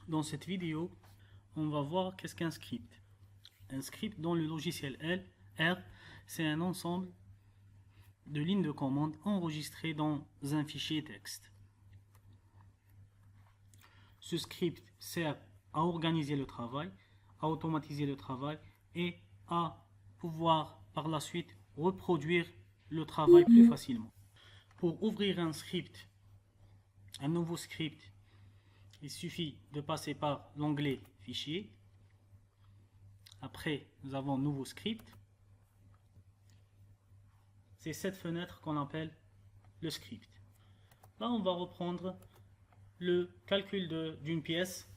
Dans cette vidéo, on va voir qu'est-ce qu'un script. Un script dans le logiciel R, c'est un ensemble de lignes de commande enregistrées dans un fichier texte. Ce script sert à organiser le travail, à automatiser le travail et à pouvoir par la suite reproduire le travail plus facilement. Pour ouvrir un script, un nouveau script, il suffit de passer par l'onglet Fichier. Après, nous avons Nouveau script. C'est cette fenêtre qu'on appelle le script. Là, on va reprendre le calcul d'une pièce.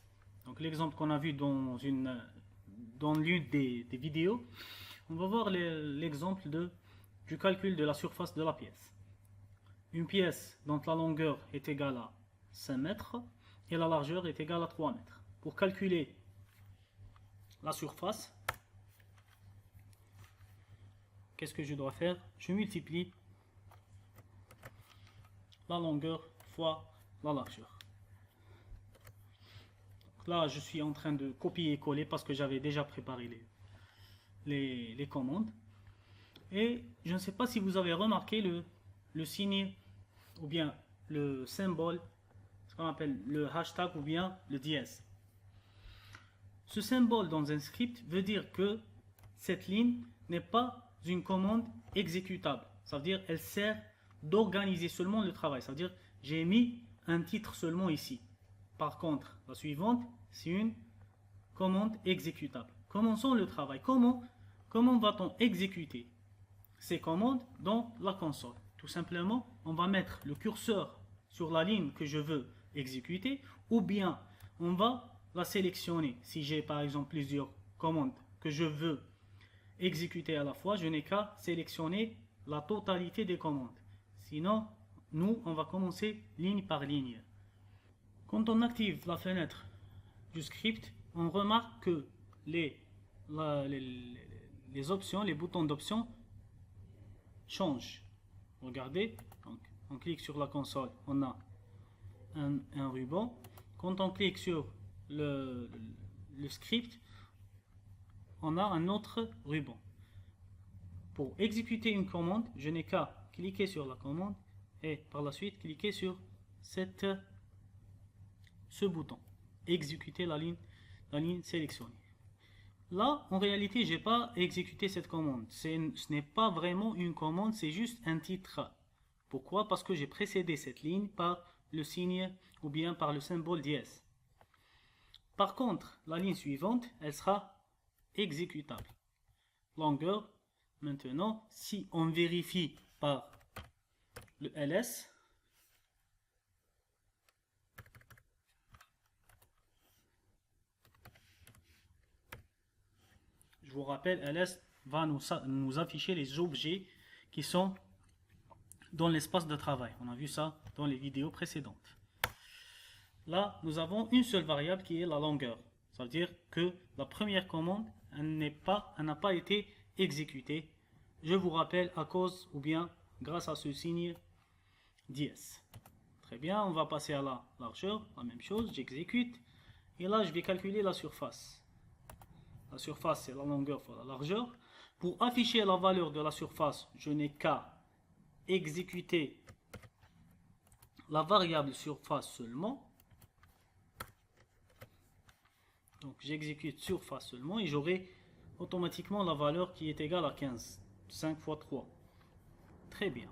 Donc l'exemple qu'on a vu dans l'une des vidéos. On va voir l'exemple du calcul de la surface de la pièce. Une pièce dont la longueur est égale à 5 mètres et la largeur est égale à 3 mètres. Pour calculer la surface, qu'est-ce que je dois faire? Je multiplie la longueur fois la largeur. Donc là, je suis en train de copier et coller parce que j'avais déjà préparé les commandes. Et je ne sais pas si vous avez remarqué le signe ou bien le symbole, ce qu'on appelle le hashtag ou bien le dièse. Ce symbole dans un script veut dire que cette ligne n'est pas une commande exécutable. Ça veut dire qu'elle sert d'organiser seulement le travail. Ça veut dire j'ai mis un titre seulement ici. Par contre, la suivante, c'est une commande exécutable. Commençons le travail. Comment va-t-on exécuter ces commandes dans la console? Tout simplement, on va mettre le curseur sur la ligne que je veux exécuter, ou bien on va la sélectionner. Si j'ai par exemple plusieurs commandes que je veux exécuter à la fois, je n'ai qu'à sélectionner la totalité des commandes. Sinon, nous, on va commencer ligne par ligne. Quand on active la fenêtre du script, on remarque que les options, les boutons d'options changent. Regardez, donc, on clique sur la console, on a un ruban. Quand on clique sur le script, on a un autre ruban. Pour exécuter une commande, je n'ai qu'à cliquer sur la commande et par la suite cliquer sur ce bouton, exécuter la ligne sélectionnée. Là, en réalité, je n'ai pas exécuté cette commande. Ce n'est pas vraiment une commande, c'est juste un titre. Pourquoi? Parce que j'ai précédé cette ligne par le signe ou bien par le symbole dièse. Par contre, la ligne suivante, elle sera exécutable. Longueur, maintenant, si on vérifie par le ls, je vous rappelle, ls va nous afficher les objets qui sont dans l'espace de travail. On a vu ça dans les vidéos précédentes. Là, nous avons une seule variable qui est la longueur. Ça veut dire que la première commande, elle n'a pas été exécutée. Je vous rappelle à cause ou bien grâce à ce signe dièse. Très bien, on va passer à la largeur. La même chose, j'exécute. Et là, je vais calculer la surface. La surface, c'est la longueur fois la largeur. Pour afficher la valeur de la surface, je n'ai qu'à exécuter la variable surface seulement. Donc j'exécute surface seulement et j'aurai automatiquement la valeur qui est égale à 15. 5 fois 3. Très bien.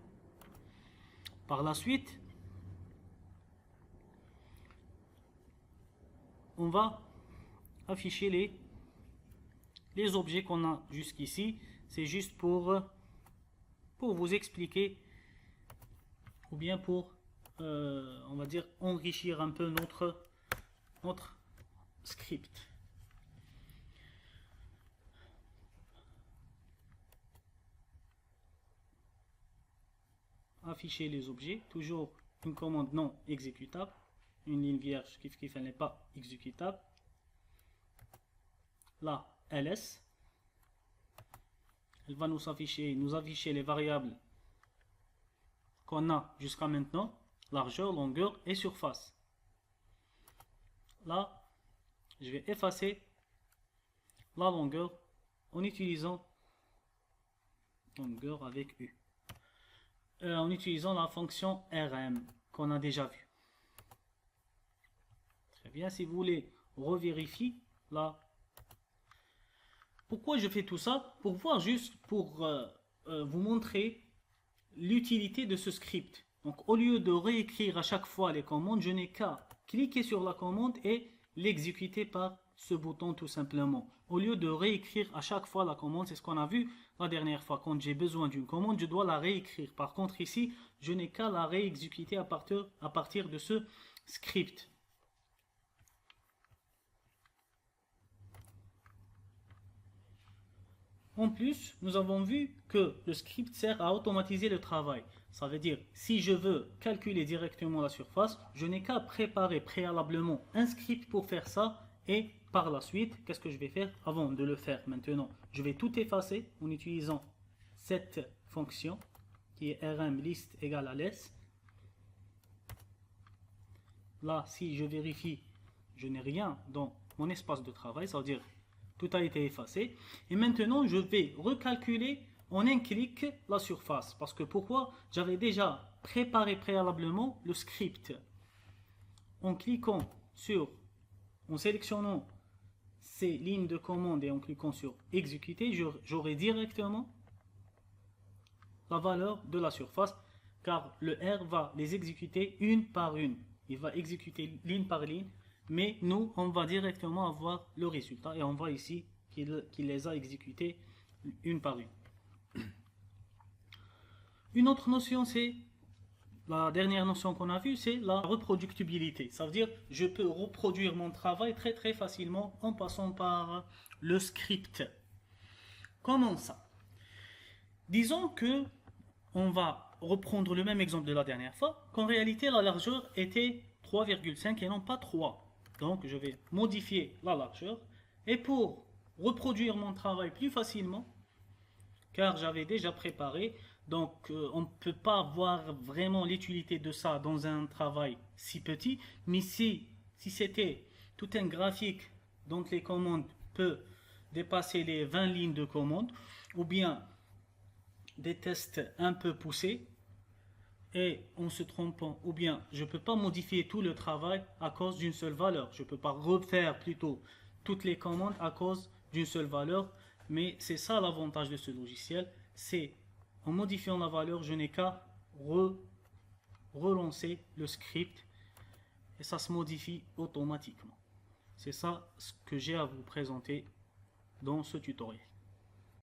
Par la suite, on va afficher les objets qu'on a jusqu'ici. C'est juste pour vous expliquer ou bien pour, on va dire, enrichir un peu notre script. Afficher les objets, toujours une commande non exécutable, une ligne vierge qui elle n'est pas exécutable. Là, ls, elle va nous afficher les variables qu'on a jusqu'à maintenant, largeur, longueur et surface. Là, je vais effacer la longueur en utilisant longueur avec U. En utilisant la fonction rm qu'on a déjà vue. Très bien, si vous voulez revérifier là. Pourquoi je fais tout ça? Pour voir juste, pour vous montrer l'utilité de ce script. Donc au lieu de réécrire à chaque fois les commandes, je n'ai qu'à cliquer sur la commande et l'exécuter par ce bouton tout simplement. Au lieu de réécrire à chaque fois la commande, c'est ce qu'on a vu la dernière fois. Quand j'ai besoin d'une commande, je dois la réécrire. Par contre ici, je n'ai qu'à la réexécuter à partir de ce script. En plus, nous avons vu que le script sert à automatiser le travail. Ça veut dire, si je veux calculer directement la surface, je n'ai qu'à préparer préalablement un script pour faire ça. Et par la suite, qu'est-ce que je vais faire avant de le faire maintenant? Je vais tout effacer en utilisant cette fonction qui est rmList égale à less. Là, si je vérifie, je n'ai rien dans mon espace de travail, ça veut dire tout a été effacé. Et maintenant, je vais recalculer en un clic la surface. Parce que pourquoi? J'avais déjà préparé préalablement le script. En cliquant en sélectionnant ces lignes de commande et en cliquant sur exécuter, j'aurai directement la valeur de la surface. Car le R va les exécuter une par une. Il va exécuter ligne par ligne. Mais nous, on va directement avoir le résultat et on voit ici qu'il les a exécutés une par une. Une autre notion, c'est la dernière notion qu'on a vue, c'est la reproductibilité. Ça veut dire je peux reproduire mon travail très très facilement en passant par le script. Comment ça? Disons que on va reprendre le même exemple de la dernière fois, qu'en réalité la largeur était 3,5 et non pas 3. Donc je vais modifier la largeur et pour reproduire mon travail plus facilement, car j'avais déjà préparé, donc on ne peut pas voir vraiment l'utilité de ça dans un travail si petit, mais si c'était tout un graphique dont les commandes peuvent dépasser les 20 lignes de commande, ou bien des tests un peu poussés, et en se trompant, ou bien je ne peux pas modifier tout le travail à cause d'une seule valeur. Je ne peux pas refaire plutôt toutes les commandes à cause d'une seule valeur, mais c'est ça l'avantage de ce logiciel, c'est en modifiant la valeur, je n'ai qu'à relancer le script et ça se modifie automatiquement. C'est ça ce que j'ai à vous présenter dans ce tutoriel.